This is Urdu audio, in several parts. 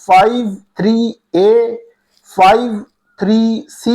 53A, 53C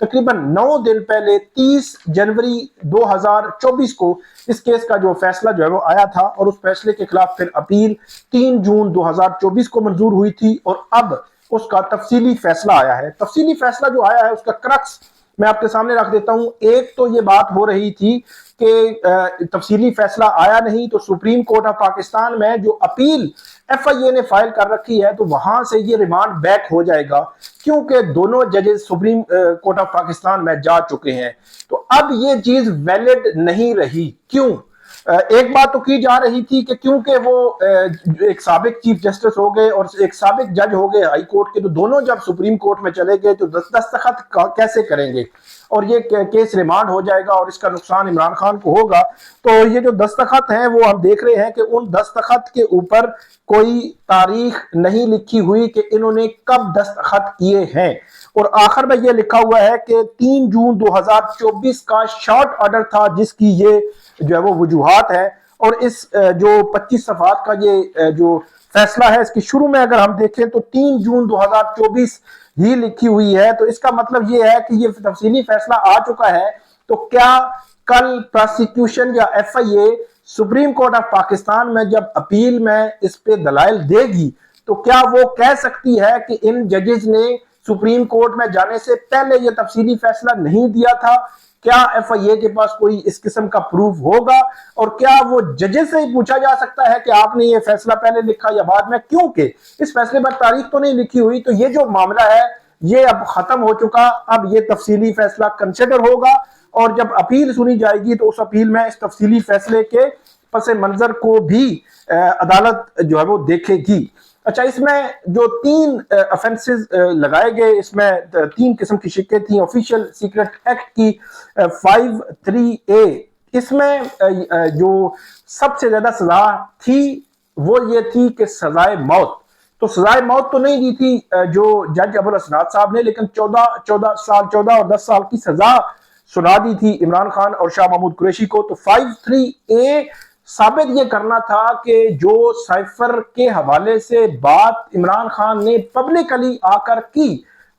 تقریباً 9 دن پہلے 30 جنوری 2024 کو اس کیس کا جو فیصلہ جو ہے وہ آیا تھا، اور اس فیصلے کے خلاف پھر اپیل 3 جون 2024 کو منظور ہوئی تھی، اور اب اس کا تفصیلی فیصلہ آیا ہے۔ تفصیلی فیصلہ جو آیا ہے اس کا کرکس میں آپ کے سامنے رکھ دیتا ہوں۔ ایک تو یہ بات ہو رہی تھی کہ تفصیلی فیصلہ آیا نہیں تو سپریم کورٹ آف پاکستان میں جو اپیل ایف آئی اے نے فائل کر رکھی ہے تو وہاں سے یہ ریمانڈ بیک ہو جائے گا، کیونکہ دونوں ججز سپریم کورٹ آف پاکستان میں جا چکے ہیں۔ تو اب یہ چیز ویلڈ نہیں رہی۔ کیوں؟ ایک بات تو کی جا رہی تھی کہ کیونکہ وہ ایک سابق چیف جسٹس ہو گئے اور ایک سابق جج ہو گئے ہائی کورٹ کے، تو دونوں جب سپریم کورٹ میں چلے گئے تو دستخط کیسے کریں گے، اور یہ کیس ریمانڈ ہو جائے گا اور اس کا نقصان عمران خان کو ہوگا۔ تو یہ جو دستخط ہیں وہ ہم دیکھ رہے ہیں کہ ان دستخط کے اوپر کوئی تاریخ نہیں لکھی ہوئی کہ انہوں نے کب دستخط کیے ہیں، اور آخر میں یہ لکھا ہوا ہے کہ 3 جون 2024 کا شارٹ آرڈر تھا جس کی یہ جو ہے وہ وجوہات ہے، اور اس جو 25 صفحات کا یہ جو فیصلہ ہے اس کی شروع میں اگر ہم دیکھیں تو 3 جون 2024 ہی لکھی ہوئی ہے۔ تو اس کا مطلب یہ ہے کہ یہ تفصیلی فیصلہ آ چکا ہے، تو کیا کل پراسیکیوشن یا F I A Supreme Court of Pakistan میں جب اپیل میں اس پہ دلائل دے گی تو کیا وہ کہہ سکتی ہے کہ ان ججز نے سپریم کورٹ میں جانے سے پہلے یہ تفصیلی فیصلہ نہیں دیا تھا؟ کیا ایف آئی اے کے پاس کوئی اس قسم کا پروف ہوگا، اور کیا وہ ججز سے ہی پوچھا جا سکتا ہے کہ آپ نے یہ فیصلہ پہلے لکھا یا بعد میں؟ کیونکہ اس فیصلے پر تاریخ تو نہیں لکھی ہوئی، تو یہ جو معاملہ ہے یہ اب ختم ہو چکا۔ اب یہ تفصیلی فیصلہ کنسیڈر ہوگا، اور جب اپیل سنی جائے گی تو اس اپیل میں اس تفصیلی فیصلے کے پس منظر کو بھی عدالت جو ہے وہ دیکھے گی۔ اچھا، اس میں جو 3 افینسز لگائے گئے، اس میں 3 قسم کی شکیں تھیں۔ آفیشیل سیکرٹ ایکٹ کی 53A، اس میں جو سب سے زیادہ سزا تھی وہ یہ تھی کہ سزائے موت۔ تو سزائے موت تو نہیں دی تھی جو جج ابو الاسناد صاحب نے، لیکن 14 اور 10 سال کی سزا سنا دی تھی عمران خان اور شاہ محمود قریشی کو۔ تو 53A ثابت یہ کرنا تھا کہ جو سائفر کے حوالے سے بات عمران خان نے پبلکلی آ کر کی،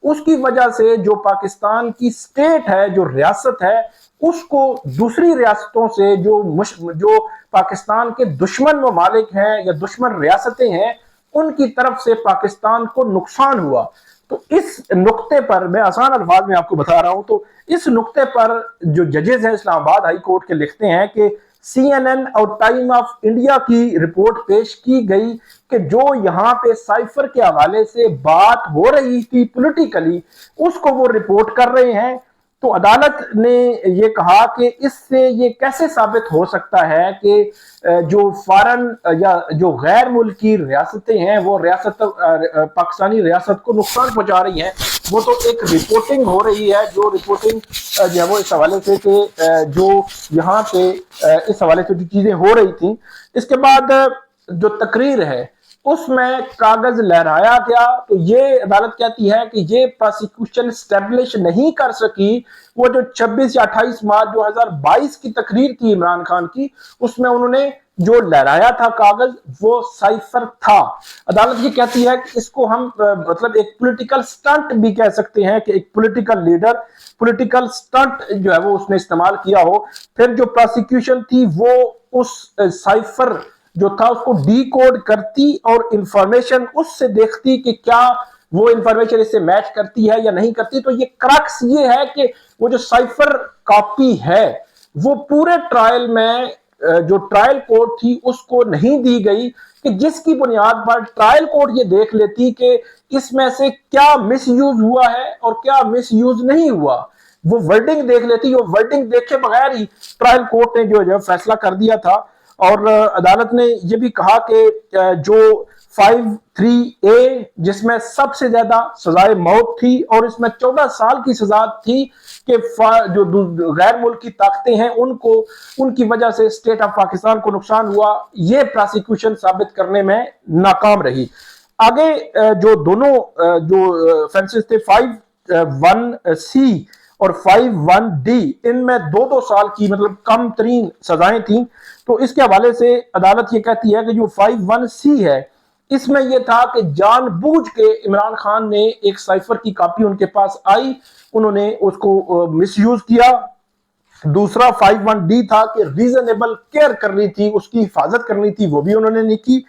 اس کی وجہ سے جو پاکستان کی سٹیٹ ہے، جو ریاست ہے، اس کو دوسری ریاستوں سے جو پاکستان کے دشمن ممالک ہیں یا دشمن ریاستیں ہیں، ان کی طرف سے پاکستان کو نقصان ہوا۔ تو اس نقطے پر میں آسان الفاظ میں آپ کو بتا رہا ہوں، تو اس نقطے پر جو ججز ہیں اسلام آباد ہائی کورٹ کے لکھتے ہیں کہ سی این این اور ٹائم آف انڈیا کی رپورٹ پیش کی گئی کہ جو یہاں پہ سائفر کے حوالے سے بات ہو رہی تھی پولیٹیکلی، اس کو وہ رپورٹ کر رہے ہیں۔ تو عدالت نے یہ کہا کہ اس سے یہ کیسے ثابت ہو سکتا ہے کہ جو فارن یا جو غیر ملکی ریاستیں ہیں وہ پاکستانی ریاست کو نقصان پہنچا رہی ہیں؟ وہ تو ایک رپورٹنگ ہو رہی ہے، جو رپورٹنگ جو ہے وہ اس حوالے سے کہ جو یہاں پہ اس حوالے سے جو چیزیں ہو رہی تھیں۔ اس کے بعد جو تقریر ہے اس میں کاغذ لہرایا گیا، تو یہ عدالت کہتی ہے کہ یہ پراسیکیوشن اسٹیبلش نہیں کر سکی۔ وہ جو 26 یا 28 مارچ 2022 کی تقریر تھی عمران خان کی، اس میں انہوں نے جو لہرایا تھا کاغذ وہ سائفر تھا۔ عدالت یہ کہتی ہے کہ اس کو ہم مطلب ایک پولیٹیکل سٹنٹ بھی کہہ سکتے ہیں کہ ایک پولیٹیکل لیڈر پولیٹیکل سٹنٹ جو ہے وہ اس نے استعمال کیا ہو۔ پھر جو پراسیکیوشن تھی وہ اس سائفر جو تھا اس کو ڈی کوڈ کرتی اور انفارمیشن اس سے دیکھتی کہ کیا وہ انفارمیشن اس سے میچ کرتی ہے یا نہیں کرتی۔ تو یہ کرکس یہ ہے کہ وہ جو سائفر کاپی ہے وہ پورے ٹرائل میں جو ٹرائل کورٹ تھی اس کو نہیں دی گئی، کہ جس کی بنیاد پر ٹرائل کورٹ یہ دیکھ لیتی کہ اس میں سے کیا مس یوز ہوا ہے اور کیا مس یوز نہیں ہوا۔ وہ ورڈنگ دیکھ لیتی، وہ ورڈنگ دیکھے بغیر ہی ٹرائل کورٹ نے جو فیصلہ کر دیا تھا۔ اور عدالت نے یہ بھی کہا کہ جو 53A جس میں سب سے زیادہ سزائے موت تھی اور اس میں 14 سال کی سزا تھی کہ جو غیر ملکی طاقتیں ہیں ان کی وجہ سے اسٹیٹ آف پاکستان کو نقصان ہوا، یہ پراسیکیوشن ثابت کرنے میں ناکام رہی۔ آگے جو دونوں جو فینسز تھے 51C اور 51D، ان میں 2 سال کی مطلب کم ترین سزائیں تھیں۔ تو اس کے حوالے سے عدالت یہ کہتی ہے کہ جو 51C ہے اس میں یہ تھا کہ جان بوجھ کے عمران خان نے ایک سائفر کی کاپی ان کے پاس آئی، انہوں نے اس کو مس یوز کیا۔ دوسرا 51D تھا کہ ریزنیبل کیئر کرنی تھی، اس کی حفاظت کرنی تھی، وہ بھی انہوں نے نہیں کی۔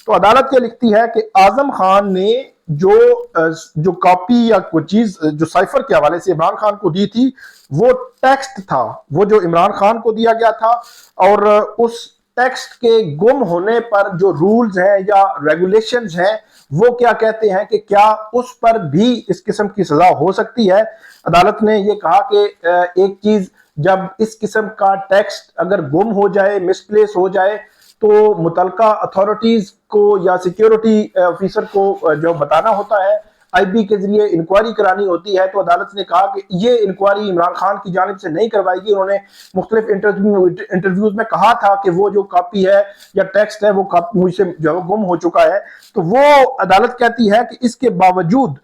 تو عدالت یہ لکھتی ہے کہ اعظم خان نے جو کاپی یا کوئی چیز جو سائفر کے حوالے سے عمران خان کو دی تھی وہ ٹیکسٹ تھا، وہ جو عمران خان کو دیا گیا تھا، اور اس ٹیکسٹ کے گم ہونے پر جو رولز ہیں یا ریگولیشنز ہیں وہ کیا کہتے ہیں کہ کیا اس پر بھی اس قسم کی سزا ہو سکتی ہے۔ عدالت نے یہ کہا کہ ایک چیز جب اس قسم کا ٹیکسٹ اگر گم ہو جائے، مس پلیس ہو جائے، تو متعلقہ اتھارٹیز کو یا سیکیورٹی آفیسر کو جو بتانا ہوتا ہے، آئی بی کے ذریعے انکوائری کرانی ہوتی ہے۔ تو عدالت نے کہا کہ یہ انکوائری عمران خان کی جانب سے نہیں کروائی گی۔ انہوں نے مختلف انٹرویوز میں کہا تھا کہ وہ جو کاپی ہے یا ٹیکسٹ ہے وہ مجھ سے جو گم ہو چکا ہے۔ تو وہ عدالت کہتی ہے کہ اس کے باوجود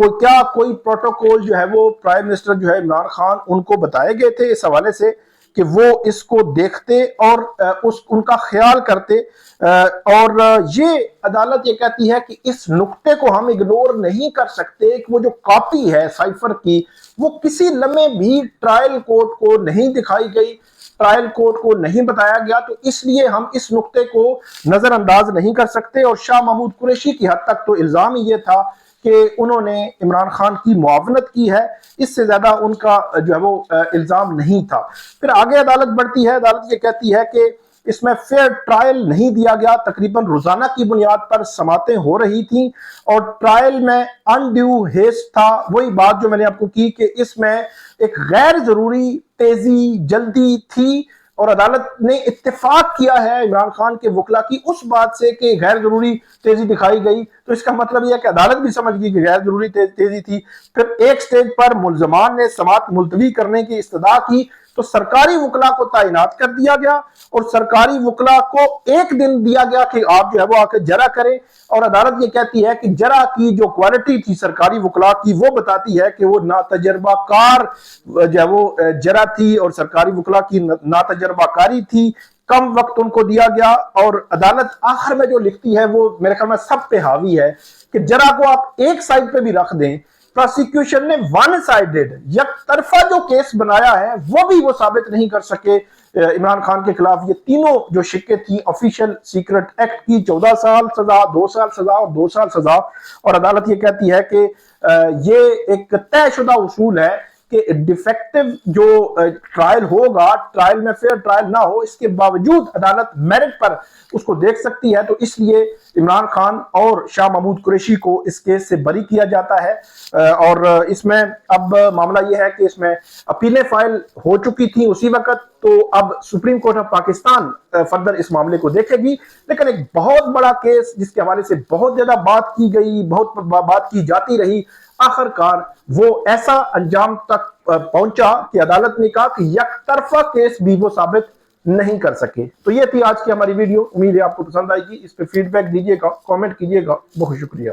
کوئی پروٹوکول جو ہے وہ پرائم منسٹر جو ہے عمران خان ان کو بتائے گئے تھے اس حوالے سے کہ وہ اس کو دیکھتے اور ان کا خیال کرتے، اور یہ عدالت یہ کہتی ہے کہ اس نقطے کو ہم اگنور نہیں کر سکتے کہ وہ جو کاپی ہے سائفر کی وہ کسی لمحے بھی ٹرائل کورٹ کو نہیں دکھائی گئی، ٹرائل کورٹ کو نہیں بتایا گیا، تو اس لیے ہم اس نقطے کو نظر انداز نہیں کر سکتے۔ اور شاہ محمود قریشی کی حد تک تو الزام ہی یہ تھا کہ انہوں نے عمران خان کی معاونت کی ہے، اس سے زیادہ ان کا جو ہے وہ الزام نہیں تھا۔ پھر آگے عدالت بڑھتی ہے، عدالت یہ کہتی ہے کہ اس میں فیئر ٹرائل نہیں دیا گیا، تقریباً روزانہ کی بنیاد پر سماعتیں ہو رہی تھیں، اور ٹرائل میں انڈیو ہیسٹ تھا، وہی بات جو میں نے آپ کو کی کہ اس میں ایک غیر ضروری تیزی جلدی تھی، اور عدالت نے اتفاق کیا ہے عمران خان کے وکلا کی اس بات سے کہ غیر ضروری تیزی دکھائی گئی۔ تو اس کا مطلب یہ ہے کہ عدالت بھی سمجھ گئی کہ غیر ضروری تیزی تھی۔ پھر ایک سٹیج پر ملزمان نے سماعت ملتوی کرنے کی استدعا کی تو سرکاری وکلا کو تعینات کر دیا گیا، اور سرکاری وکلا کو ایک دن دیا گیا کہ آپ جو ہے وہ آ کے جرا کریں، اور عدالت یہ کہتی ہے کہ جرا کی جو کوالٹی تھی سرکاری وکلا کی وہ بتاتی ہے کہ وہ ناتجربہ کار جو ہے وہ جرا تھی، اور سرکاری وکلا کی ناتجربہ کاری تھی، کم وقت ان کو دیا گیا۔ اور عدالت آخر میں جو لکھتی ہے وہ میرے خیال میں سب پہ حاوی ہے کہ جرا کو آپ ایک سائڈ پہ بھی رکھ دیں، پروسیکیوشن نے ون سائیڈڈ یک طرفہ جو کیس بنایا ہے وہ بھی وہ ثابت نہیں کر سکے عمران خان کے خلاف۔ یہ تینوں جو شکیں تھیں آفیشل سیکرٹ ایکٹ کی، 14 سال سزا، 2 سال سزا اور 2 سال سزا، اور عدالت یہ کہتی ہے کہ یہ ایک طے شدہ اصول ہے کہ ڈیفیکٹو جو ٹرائل ہوگا، ٹرائل میں فیئر ٹرائل نہ ہو، اس کے باوجود عدالت میرٹ پر اس کو دیکھ سکتی ہے۔ تو اس لیے عمران خان اور شاہ محمود قریشی کو اس کیس سے بری کیا جاتا ہے، اور اس میں اب معاملہ یہ ہے کہ اس میں اپیلیں فائل ہو چکی تھیں اسی وقت، تو اب Supreme Court of Pakistan further اس معاملے کو دیکھے گی۔ لیکن ایک بہت بڑا کیس جس کے حوالے سے بہت زیادہ بات کی گئی، بہت بات کی جاتی رہی، آخر کار وہ ایسا انجام تک پہنچا کہ عدالت نے کہا کہ یک طرفہ کیس بھی وہ ثابت نہیں کر سکے۔ تو یہ تھی آج کی ہماری ویڈیو، امید ہے آپ کو پسند آئے گی، اس پہ فیڈ بیک دیجیے گا، کامنٹ کیجیے گا۔ بہت شکریہ۔